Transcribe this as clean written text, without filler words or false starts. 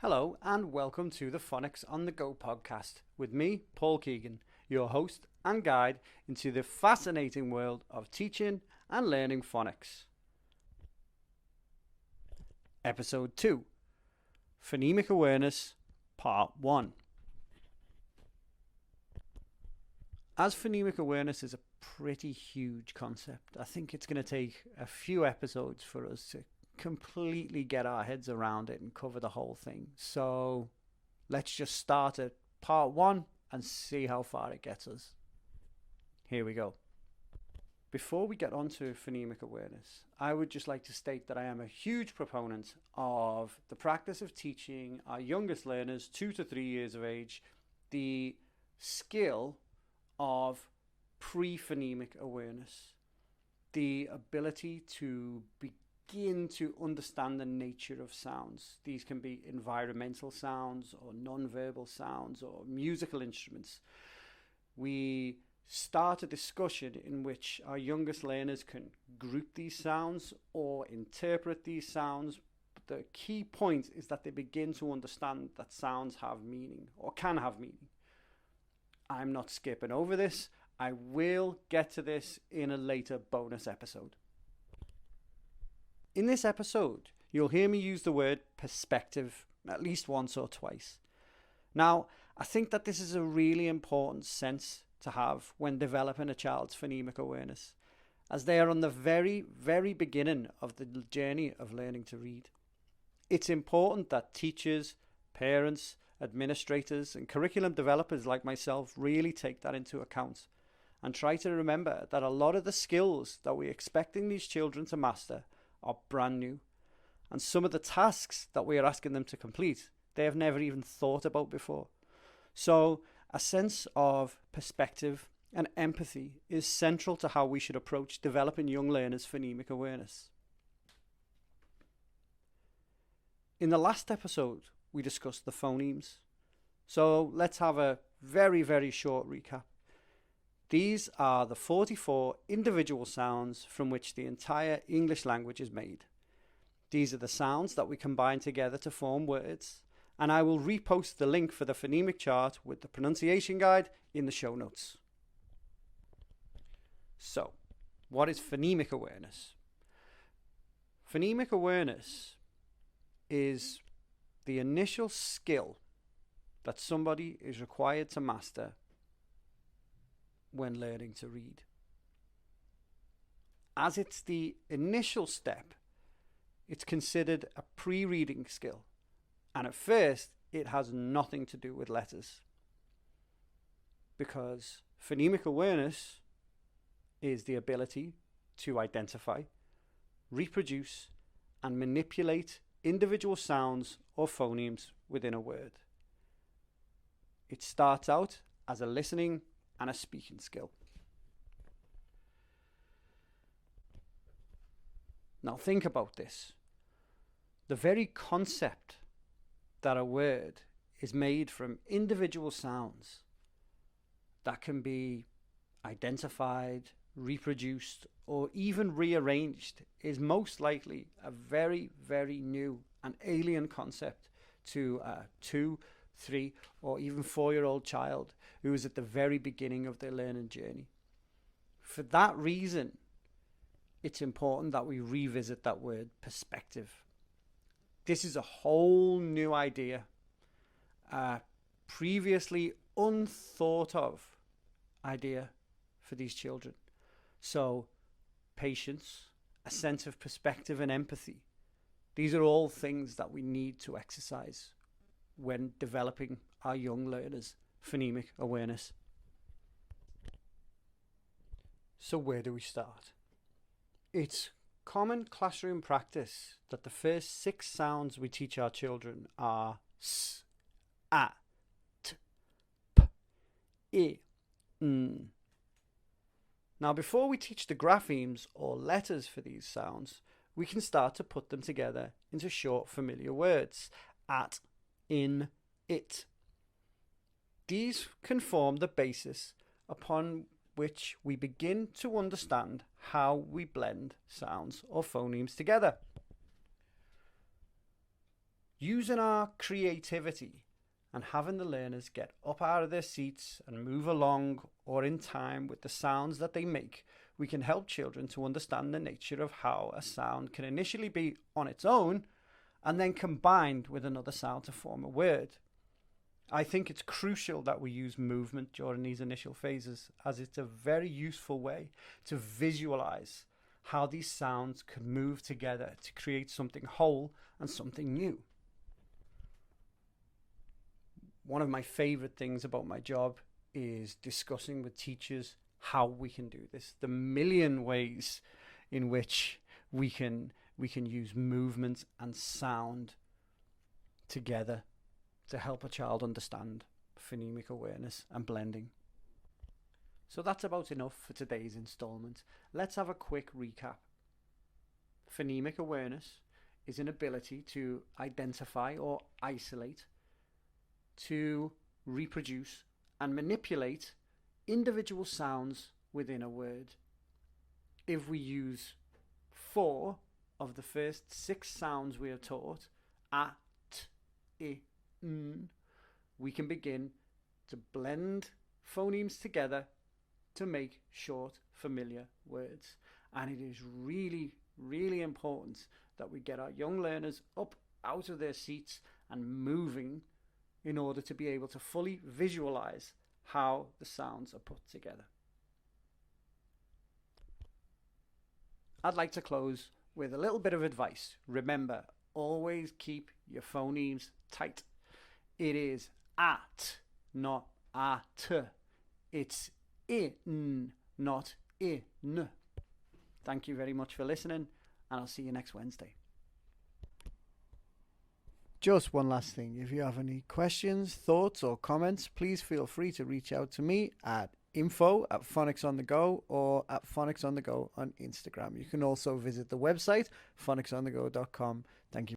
Hello and welcome to the Phonics on the Go podcast with me, Paul Keegan, your host and guide into the fascinating world of teaching and learning phonics. Episode 2, Phonemic Awareness, Part 1. As phonemic awareness is a pretty huge concept, I think it's going to take a few episodes for us to completely get our heads around it and cover the whole thing. So let's just start at part 1 and see how far it gets us. Here we go. Before we get on to phonemic awareness, I would just like to state that I am a huge proponent of the practice of teaching our youngest learners, 2 to 3 years of age, the skill of pre-phonemic awareness, the ability to begin to understand the nature of sounds. These can be environmental sounds or non-verbal sounds or musical instruments. We start a discussion in which our youngest learners can group these sounds or interpret these sounds. But the key point is that they begin to understand that sounds have meaning or can have meaning. I'm not skipping over this. I will get to this in a later bonus episode. In this episode, you'll hear me use the word perspective at least once or twice. Now, I think that this is a really important sense to have when developing a child's phonemic awareness, as they are on the very, very beginning of the journey of learning to read. It's important that teachers, parents, administrators and curriculum developers like myself really take that into account and try to remember that a lot of the skills that we're expecting these children to master are brand new, and some of the tasks that we are asking them to complete they have never even thought about before. So a sense of perspective and empathy is central to how we should approach developing young learners' phonemic awareness. In the last episode, we discussed the phonemes. So let's have a very, very short recap. These are the 44 individual sounds from which the entire English language is made. These are the sounds that we combine together to form words, and I will repost the link for the phonemic chart with the pronunciation guide in the show notes. So, what is phonemic awareness? Phonemic awareness is the initial skill that somebody is required to master when learning to read. As it's the initial step, it's considered a pre-reading skill, and at first it has nothing to do with letters, because phonemic awareness is the ability to identify, reproduce and manipulate individual sounds or phonemes within a word. It starts out as a listening and a speaking skill. Now think about this. The very concept that a word is made from individual sounds that can be identified, reproduced, or even rearranged is most likely a very, very new and alien concept to a 2, 3, or even 4-year-old child who is at the very beginning of their learning journey. For that reason, it's important that we revisit that word perspective. This is a whole new idea, a previously unthought of idea for these children. So, patience, a sense of perspective and empathy, these are all things that we need to exercise when developing our young learners' phonemic awareness. So where do we start? It's common classroom practice that the first 6 sounds we teach our children are s, a, t, p, e, n. Now, before we teach the graphemes or letters for these sounds, we can start to put them together into short familiar words. At, in, it. These can form the basis upon which we begin to understand how we blend sounds or phonemes together. Using our creativity and having the learners get up out of their seats and move along or in time with the sounds that they make, we can help children to understand the nature of how a sound can initially be on its own and then combined with another sound to form a word. I think it's crucial that we use movement during these initial phases, as it's a very useful way to visualize how these sounds can move together to create something whole and something new. One of my favorite things about my job is discussing with teachers how we can do this, the million ways in which we can use movement and sound together to help a child understand phonemic awareness and blending. So that's about enough for today's installment. Let's have a quick recap. Phonemic awareness is an ability to identify or isolate, to reproduce and manipulate individual sounds within a word. If we use 4 of the first 6 sounds we are taught, a, t, I, n, we can begin to blend phonemes together to make short, familiar words. And it is really, really important that we get our young learners up out of their seats and moving in order to be able to fully visualize how the sounds are put together. I'd like to close with a little bit of advice. Remember, always keep your phonemes tight. It is at, not at. It's in, not in. Thank you very much for listening, and I'll see you next Wednesday. Just one last thing. If you have any questions, thoughts, or comments, please feel free to reach out to me at info@phonicsonthego or at phonicsonthego on Instagram. You can also visit the website phonicsonthego.com. Thank you.